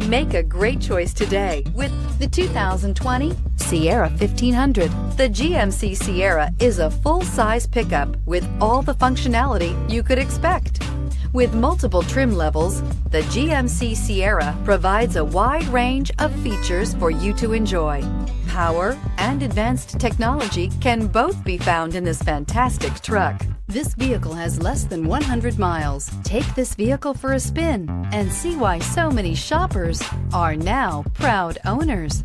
Make a great choice today with the 2020 Sierra 1500. The GMC Sierra is a full-size pickup with all the functionality you could expect. With multiple trim levels, the GMC Sierra provides a wide range of features for you to enjoy. Power and advanced technology can both be found in this fantastic truck. This vehicle has less than 100 miles. Take this vehicle for a spin and see why so many shoppers are now proud owners.